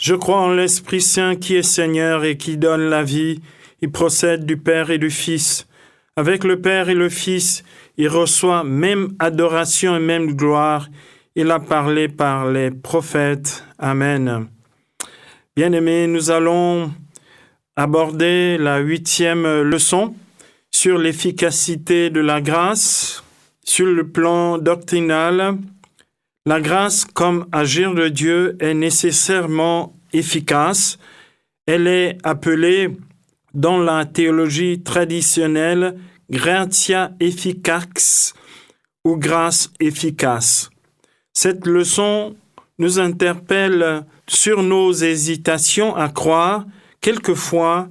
Je crois en l'Esprit Saint qui est Seigneur et qui donne la vie. Il procède du Père et du Fils. Avec le Père et le Fils, il reçoit même adoration et même gloire. Il a parlé par les prophètes. Amen. Bien-aimés, nous allons aborder la 8e leçon sur l'efficacité de la grâce. Sur le plan doctrinal, la grâce comme agir de Dieu est nécessairement efficace. Elle est appelée dans la théologie traditionnelle gratia efficax ou grâce efficace. Cette leçon nous interpelle sur nos hésitations à croire quelquefois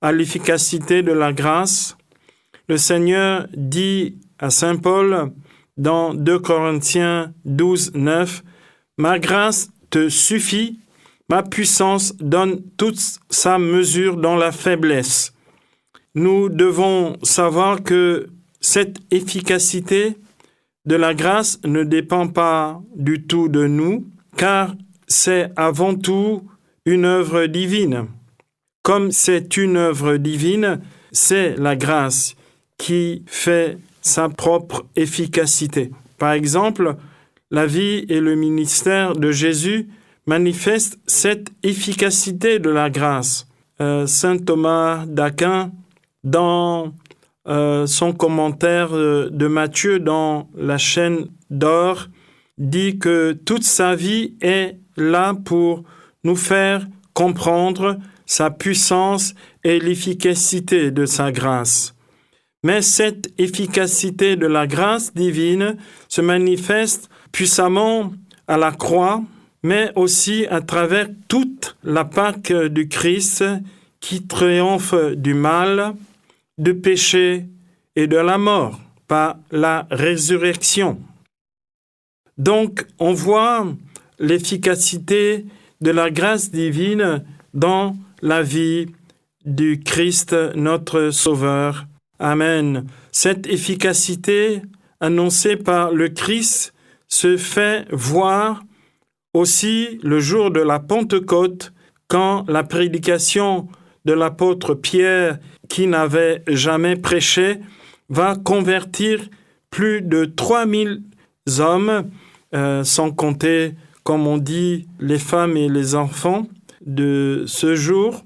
à l'efficacité de la grâce. Le Seigneur dit à Saint Paul dans 2 Corinthiens 12, 9, « Ma grâce te suffit, ma puissance donne toute sa mesure dans la faiblesse. » Nous devons savoir que cette efficacité de la grâce ne dépend pas du tout de nous, car c'est avant tout une œuvre divine. Comme c'est une œuvre divine, c'est la grâce qui fait sa propre efficacité. Par exemple, la vie et le ministère de Jésus manifestent cette efficacité de la grâce. Saint Thomas d'Aquin, dans son commentaire de Matthieu dans la chaîne d'or, dit que toute sa vie est là pour nous faire comprendre sa puissance et l'efficacité de sa grâce. Mais cette efficacité de la grâce divine se manifeste puissamment à la croix, mais aussi à travers toute la Pâque du Christ qui triomphe du mal, du péché et de la mort par la résurrection. Donc, on voit l'efficacité de la grâce divine dans la vie du Christ, notre Sauveur. Amen. Cette efficacité annoncée par le Christ se fait voir aussi le jour de la Pentecôte, quand la prédication de l'apôtre Pierre, qui n'avait jamais prêché, va convertir plus de 3000 hommes, sans compter, comme on dit, les femmes et les enfants de ce jour.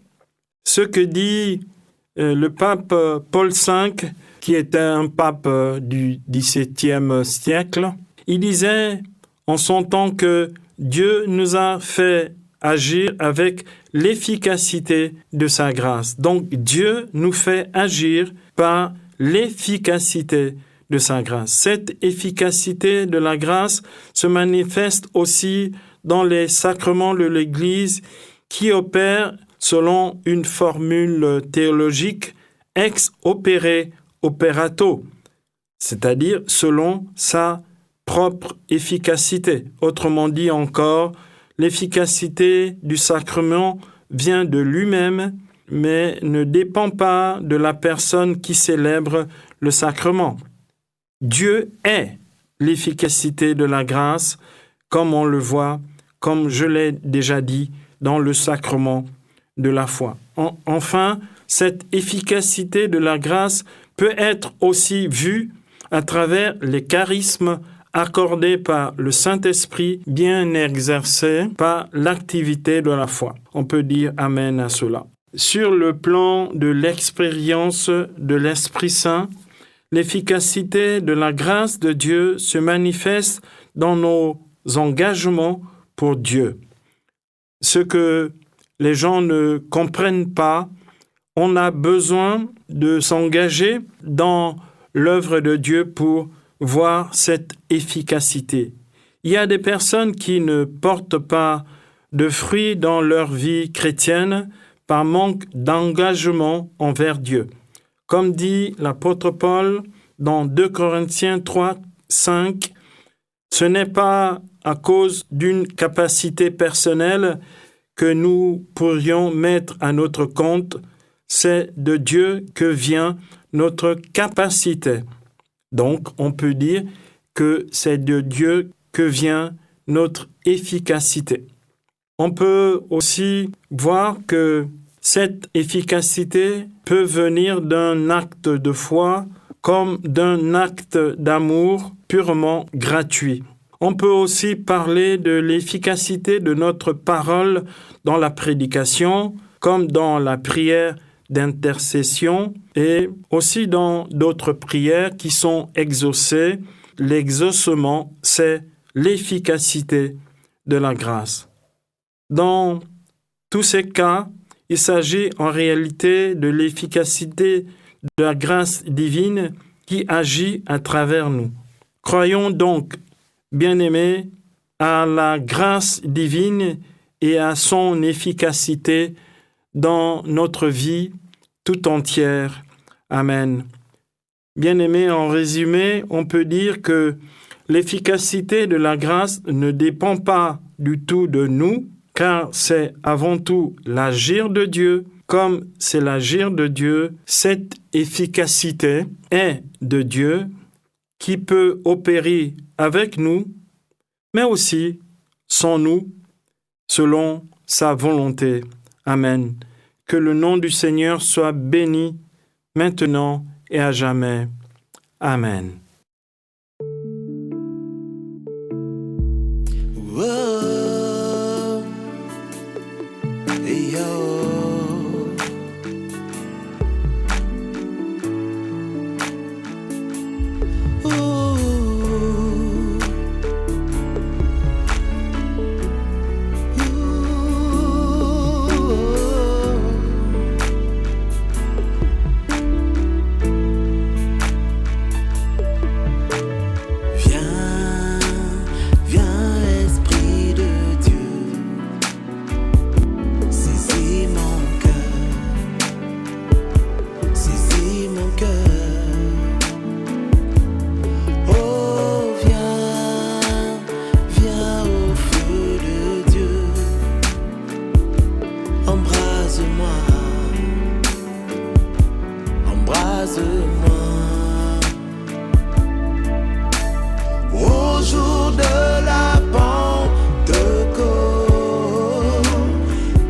Ce que dit le pape Paul V, qui était un pape du XVIIe siècle, il disait en son temps que Dieu nous a fait agir avec l'efficacité de sa grâce. Donc Dieu nous fait agir par l'efficacité de sa grâce. Cette efficacité de la grâce se manifeste aussi dans les sacrements de l'Église qui opèrent selon une formule théologique ex opere operato, c'est-à-dire selon sa propre efficacité. Autrement dit encore, l'efficacité du sacrement vient de lui-même, mais ne dépend pas de la personne qui célèbre le sacrement. Dieu est l'efficacité de la grâce, comme on le voit, comme je l'ai déjà dit, dans le sacrement de la foi. Enfin, cette efficacité de la grâce peut être aussi vue à travers les charismes accordés par le Saint-Esprit, bien exercés par l'activité de la foi. On peut dire Amen à cela. Sur le plan de l'expérience de l'Esprit Saint, l'efficacité de la grâce de Dieu se manifeste dans nos engagements pour Dieu. Ce que les gens ne comprennent pas, on a besoin de s'engager dans l'œuvre de Dieu pour voir cette efficacité. Il y a des personnes qui ne portent pas de fruits dans leur vie chrétienne par manque d'engagement envers Dieu. Comme dit l'apôtre Paul dans 2 Corinthiens 3, 5, « Ce n'est pas à cause d'une capacité personnelle que nous pourrions mettre à notre compte, c'est de Dieu que vient notre capacité. » Donc, on peut dire que c'est de Dieu que vient notre efficacité. On peut aussi voir que cette efficacité peut venir d'un acte de foi comme d'un acte d'amour purement gratuit. On peut aussi parler de l'efficacité de notre parole dans la prédication, comme dans la prière d'intercession et aussi dans d'autres prières qui sont exaucées. L'exaucement, c'est l'efficacité de la grâce. Dans tous ces cas, il s'agit en réalité de l'efficacité de la grâce divine qui agit à travers nous. Croyons donc, bien-aimés, à la grâce divine et à son efficacité dans notre vie tout entière. Amen. Bien-aimés, en résumé, on peut dire que l'efficacité de la grâce ne dépend pas du tout de nous, car c'est avant tout l'agir de Dieu. Comme c'est l'agir de Dieu, cette efficacité est de Dieu qui peut opérer avec nous, mais aussi sans nous, selon sa volonté. Amen. Que le nom du Seigneur soit béni maintenant et à jamais. Amen. Whoa, yo. Au jour de la Pentecôte,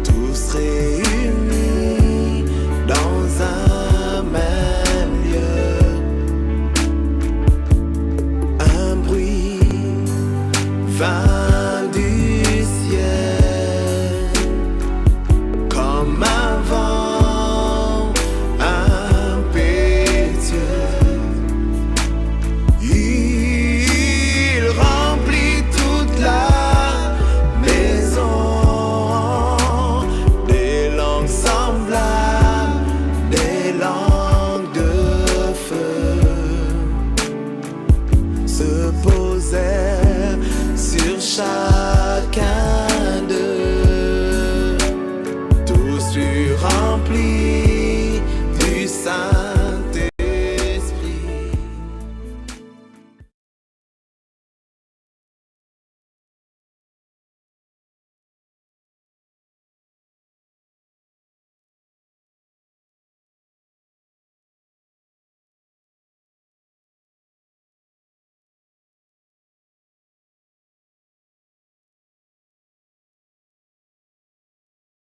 tous réunis dans un même lieu, un bruit vint du ciel comme un vent impétueux. Il remplit toute la maison, des langues semblables, des langues de feu se posèrent sur chacun